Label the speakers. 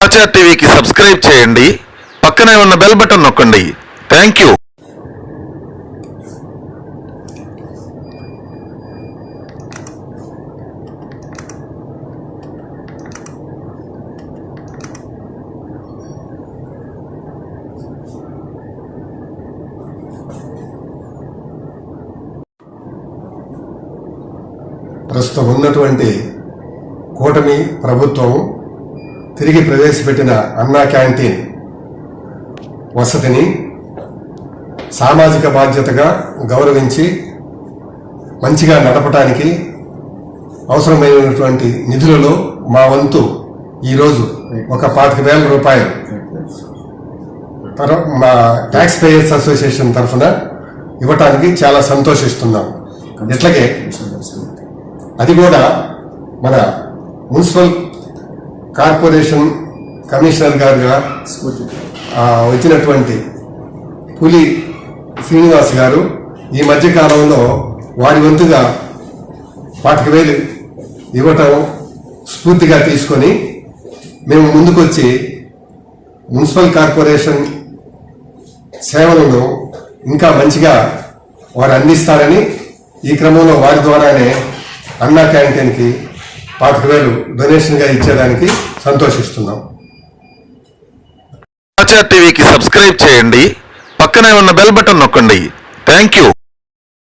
Speaker 1: సమాచార్ టీవీకి సబ్స్క్రైబ్ చేయండి, పక్కనే ఉన్న బెల్ బటన్ నొక్కండి. Thank you.
Speaker 2: ప్రస్తుతం ఉన్నటువంటి కూటమి ప్రభుత్వం తిరిగి ప్రవేశపెట్టిన అన్నా క్యాంటీన్ వసతిని సామాజిక బాధ్యతగా గౌరవించి మంచిగా నడపడానికి అవసరమైనటువంటి నిధులలో మా వంతు ఈరోజు ఒక 25,000 రూపాయలు మా ట్యాక్స్ పేయర్స్ అసోసియేషన్ తరఫున ఇవ్వటానికి చాలా సంతోషిస్తున్నాం. ఇట్లాగే అది కూడా మన మున్సిపల్ కార్పొరేషన్ కమిషనర్ గారుగా వచ్చినటువంటి పులి శ్రీనివాస్ గారు ఈ మధ్యకాలంలో వారి వంతుగా 25,000 ఇవ్వటం స్ఫూర్తిగా తీసుకొని మేము ముందుకొచ్చి మున్సిపల్ కార్పొరేషన్ సేవలను ఇంకా మంచిగా వారు అందిస్తారని ఈ క్రమంలో వారి ద్వారానే అన్నా క్యాంటీన్కి 25,000 డొనేషన్గా ఇచ్చేదానికి సంతోషిస్తున్నాం.
Speaker 1: సమాచార్ టీవీకి సబ్స్క్రైబ్ చేయండి, పక్కనే ఉన్న బెల్ బటన్ నొక్కండి. Thank you.